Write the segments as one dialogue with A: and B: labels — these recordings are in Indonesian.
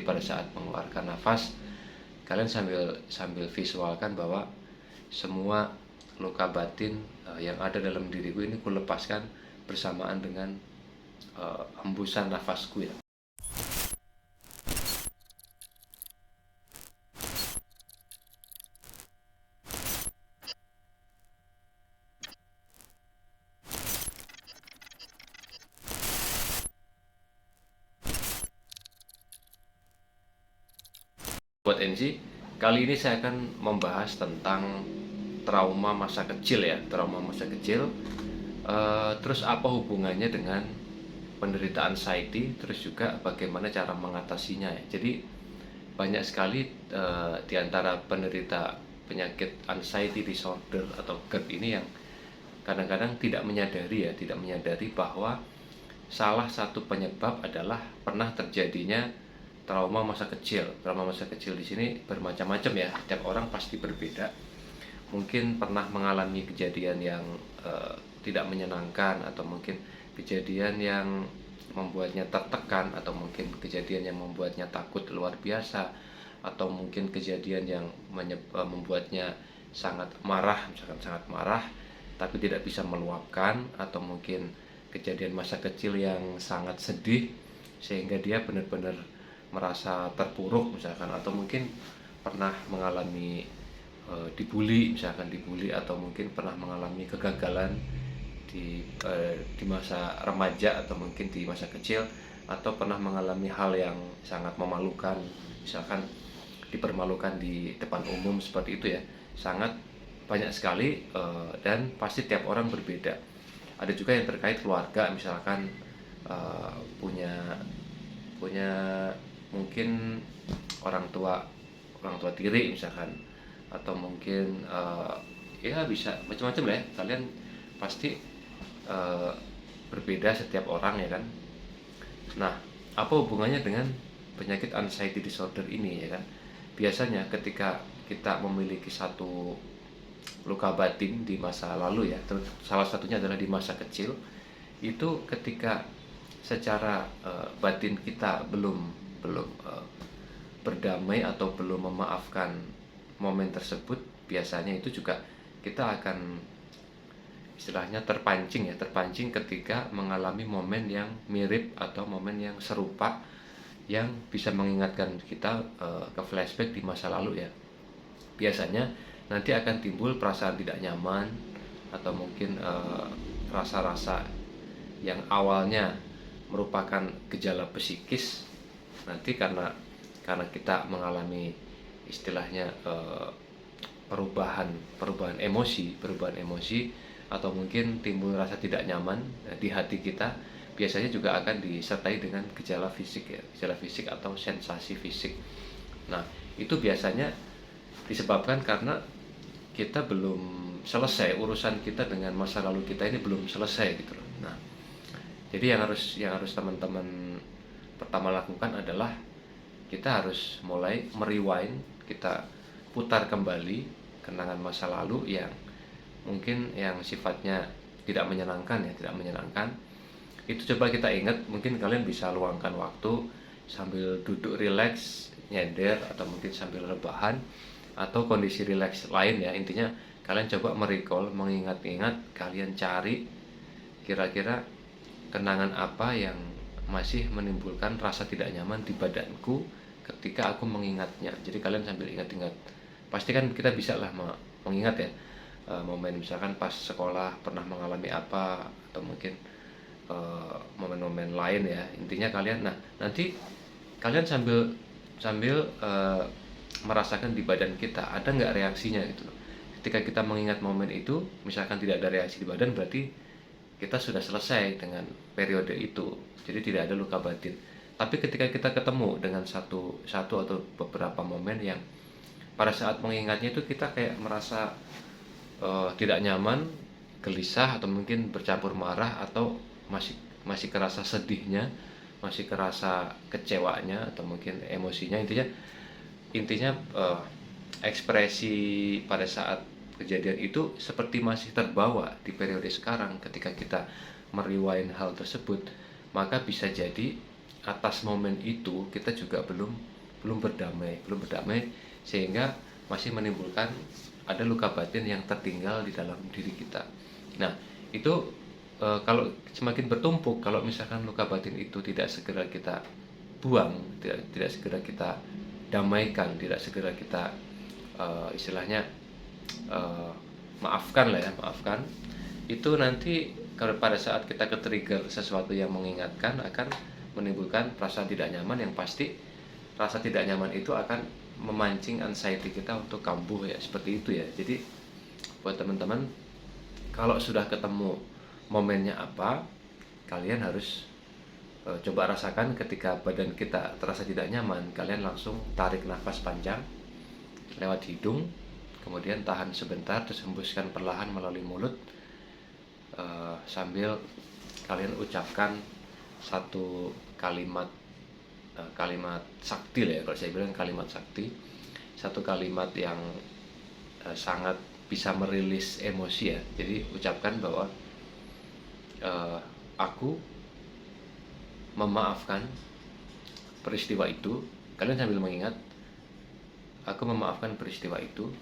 A: pada saat mengeluarkan nafas, kalian sambil visualkan bahwa semua luka batin yang ada dalam diriku ini kulepaskan bersamaan dengan hembusan nafasku ya. Buat NC, kali ini saya akan membahas tentang trauma masa kecil ya, trauma masa kecil. Terus apa hubungannya dengan penderita anxiety, terus juga bagaimana cara mengatasinya ya. Jadi banyak sekali di antara penderita penyakit anxiety disorder atau GERD ini yang kadang-kadang tidak menyadari bahwa salah satu penyebab adalah pernah terjadinya trauma masa kecil. Trauma masa kecil di sini bermacam-macam ya, setiap orang pasti berbeda. Mungkin pernah mengalami kejadian yang tidak menyenangkan, atau mungkin kejadian yang membuatnya tertekan, atau mungkin kejadian yang membuatnya takut luar biasa, atau mungkin kejadian yang membuatnya sangat marah, misalkan sangat marah tapi tidak bisa meluapkan, atau mungkin kejadian masa kecil yang sangat sedih sehingga dia benar-benar merasa terpuruk misalkan, atau mungkin pernah mengalami dibully misalkan, atau mungkin pernah mengalami kegagalan di masa remaja atau mungkin di masa kecil, atau pernah mengalami hal yang sangat memalukan, misalkan dipermalukan di depan umum seperti itu ya. Sangat banyak sekali dan pasti tiap orang berbeda. Ada juga yang terkait keluarga, misalkan punya mungkin orang tua tiri misalkan, atau mungkin ya bisa macam-macam lah ya. Kalian pasti berbeda setiap orang ya kan. Nah, apa hubungannya dengan penyakit anxiety disorder ini ya kan? Biasanya ketika kita memiliki satu luka batin di masa lalu ya, salah satunya adalah di masa kecil, itu ketika secara batin kita belum berdamai atau belum memaafkan momen tersebut, biasanya itu juga kita akan istilahnya terpancing ketika mengalami momen yang mirip atau momen yang serupa yang bisa mengingatkan kita ke flashback di masa lalu ya. Biasanya nanti akan timbul perasaan tidak nyaman, atau mungkin rasa-rasa yang awalnya merupakan gejala psikis, nanti karena kita mengalami istilahnya perubahan emosi, atau mungkin timbul rasa tidak nyaman di hati kita, biasanya juga akan disertai dengan gejala fisik ya, gejala fisik atau sensasi fisik. Nah, itu biasanya disebabkan karena kita belum selesai, urusan kita dengan masa lalu kita ini belum selesai gitu loh. Nah, jadi yang harus teman-teman pertama lakukan adalah kita harus mulai merewind, kita putar kembali kenangan masa lalu yang mungkin yang sifatnya tidak menyenangkan ya, itu coba kita ingat. Mungkin kalian bisa luangkan waktu sambil duduk rileks, nyender, atau mungkin sambil rebahan, atau kondisi rileks lain ya. Intinya kalian coba mengingat-ingat, kalian cari kira-kira kenangan apa yang masih menimbulkan rasa tidak nyaman di badanku ketika aku mengingatnya. Jadi kalian sambil ingat-ingat, pasti kan kita bisa lah mengingat ya, momen misalkan pas sekolah pernah mengalami apa, atau mungkin momen-momen lain ya. Intinya kalian, nah nanti kalian sambil merasakan di badan kita ada nggak reaksinya gitu loh. Ketika kita mengingat momen itu, misalkan tidak ada reaksi di badan, berarti kita sudah selesai dengan periode itu, jadi tidak ada luka batin. Tapi ketika kita ketemu dengan satu atau beberapa momen yang pada saat mengingatnya itu kita kayak merasa tidak nyaman, gelisah, atau mungkin bercampur marah, atau masih kerasa sedihnya, masih kerasa kecewanya, atau mungkin emosinya. Intinya ekspresi pada saat kejadian itu seperti masih terbawa di periode sekarang. Ketika kita merewind hal tersebut, maka bisa jadi atas momen itu kita juga belum belum berdamai sehingga masih menimbulkan ada luka batin yang tertinggal di dalam diri kita. Nah, itu kalau semakin bertumpuk, kalau misalkan luka batin itu tidak segera kita buang, tidak segera kita damaikan, tidak segera kita istilahnya maafkan lah ya, maafkan, itu nanti kalau pada saat kita ke-trigger sesuatu yang mengingatkan akan menimbulkan perasaan tidak nyaman, yang pasti rasa tidak nyaman itu akan memancing anxiety kita untuk kambuh ya, seperti itu ya. Jadi buat teman-teman, kalau sudah ketemu momennya apa, kalian harus coba rasakan ketika badan kita terasa tidak nyaman, kalian langsung tarik nafas panjang lewat hidung, kemudian tahan sebentar, terus hembuskan perlahan melalui mulut, sambil kalian ucapkan satu kalimat, kalimat sakti lah ya, kalau saya bilang kalimat sakti, satu kalimat yang sangat bisa merilis emosi ya. Jadi ucapkan bahwa aku memaafkan peristiwa itu. Kalian sambil mengingat, aku memaafkan peristiwa itu,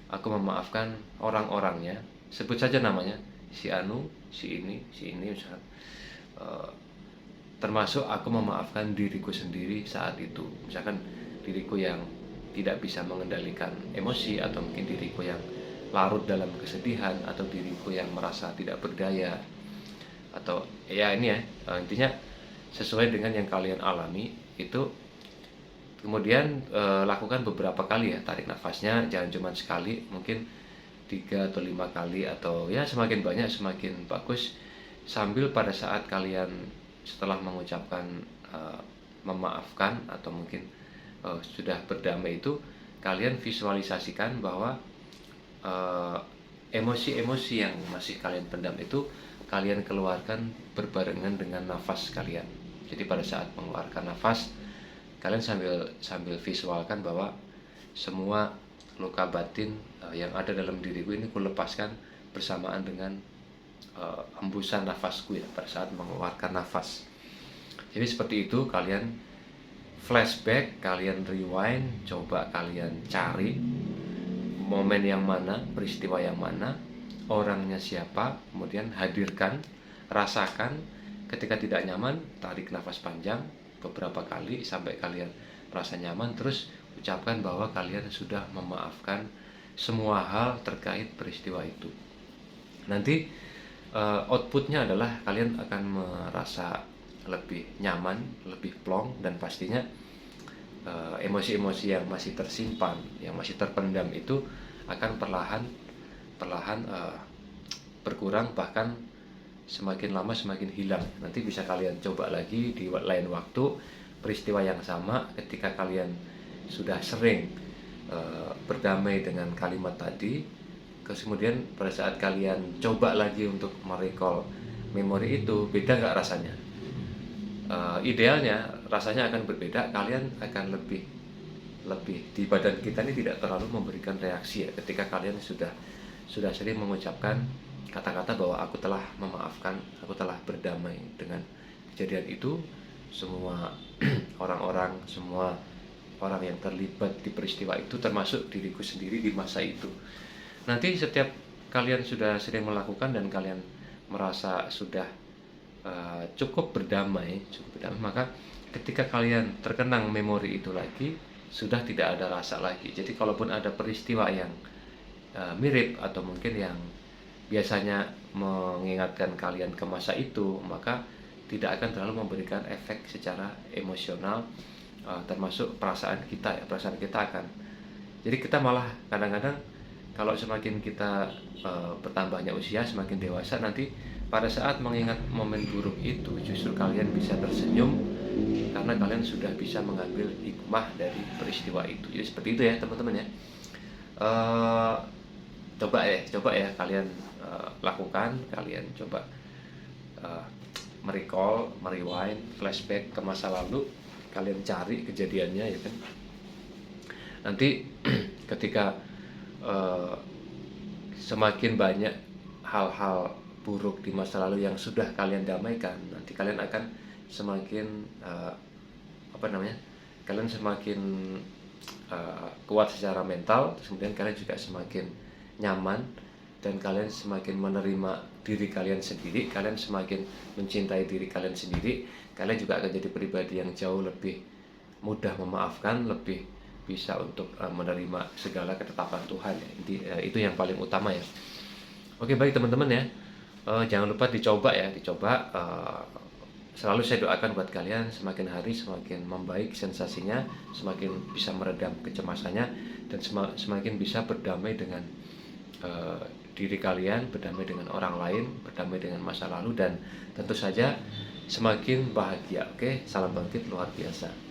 A: aku memaafkan orang-orangnya, sebut saja namanya, si Anu, si ini misalkan, termasuk aku memaafkan diriku sendiri saat itu, misalkan diriku yang tidak bisa mengendalikan emosi, atau mungkin diriku yang larut dalam kesedihan, atau diriku yang merasa tidak berdaya, atau ya ini ya, intinya sesuai dengan yang kalian alami itu. Kemudian lakukan beberapa kali ya, tarik nafasnya jangan cuma sekali, mungkin 3 atau 5 kali, atau ya semakin banyak semakin bagus, sambil pada saat kalian setelah mengucapkan memaafkan atau mungkin sudah berdamai itu, kalian visualisasikan bahwa emosi-emosi yang masih kalian pendam itu kalian keluarkan berbarengan dengan nafas kalian. Jadi pada saat mengeluarkan nafas, kalian sambil visualkan bahwa semua luka batin yang ada dalam diriku ini kulepaskan bersamaan dengan hembusan nafasku ya, pada saat mengeluarkan nafas. Jadi seperti itu, kalian flashback, kalian rewind, coba kalian cari momen yang mana, peristiwa yang mana, orangnya siapa, kemudian hadirkan, rasakan. Ketika tidak nyaman, tarik nafas panjang beberapa kali sampai kalian merasa nyaman, terus ucapkan bahwa kalian sudah memaafkan semua hal terkait peristiwa itu. Nanti outputnya adalah kalian akan merasa lebih nyaman, lebih plong, dan pastinya emosi-emosi yang masih tersimpan, yang masih terpendam itu akan perlahan berkurang, bahkan semakin lama semakin hilang. Nanti bisa kalian coba lagi di lain waktu, peristiwa yang sama, ketika kalian sudah sering berdamai dengan kalimat tadi, kemudian pada saat kalian coba lagi untuk merecall memori itu, beda nggak rasanya? Idealnya rasanya akan berbeda, kalian akan lebih di badan kita ini tidak terlalu memberikan reaksi ya, ketika kalian sudah sering mengucapkan kata-kata bahwa aku telah memaafkan, aku telah berdamai dengan kejadian itu, semua orang-orang, semua orang yang terlibat di peristiwa itu, termasuk diriku sendiri di masa itu. Nanti setiap kalian sudah sering melakukan dan kalian merasa sudah cukup berdamai, maka ketika kalian terkenang memori itu lagi, sudah tidak ada rasa lagi. Jadi kalaupun ada peristiwa yang mirip atau mungkin yang biasanya mengingatkan kalian ke masa itu, maka tidak akan terlalu memberikan efek secara emosional, termasuk perasaan kita ya, perasaan kita akan, jadi kita malah kadang-kadang kalau semakin kita bertambahnya usia, semakin dewasa, nanti pada saat mengingat momen buruk itu justru kalian bisa tersenyum karena kalian sudah bisa mengambil hikmah dari peristiwa itu. Jadi seperti itu ya teman-teman ya. Coba ya kalian lakukan, kalian coba merecall, merewind, flashback ke masa lalu, kalian cari kejadiannya ya kan. Nanti ketika semakin banyak hal-hal buruk di masa lalu yang sudah kalian damaikan, nanti kalian akan semakin kalian semakin kuat secara mental, kemudian kalian juga semakin nyaman, dan kalian semakin menerima diri kalian sendiri, kalian semakin mencintai diri kalian sendiri, kalian juga akan jadi pribadi yang jauh lebih mudah memaafkan, lebih bisa untuk menerima segala ketetapan Tuhan ya. Itu yang paling utama ya. Oke, baik teman-teman ya. Jangan lupa dicoba ya, selalu saya doakan buat kalian semakin hari semakin membaik sensasinya, semakin bisa meredam kecemasannya, dan semakin bisa berdamai dengan diri kalian, berdamai dengan orang lain, berdamai dengan masa lalu, dan tentu saja semakin bahagia. Oke, salam bangkit luar biasa.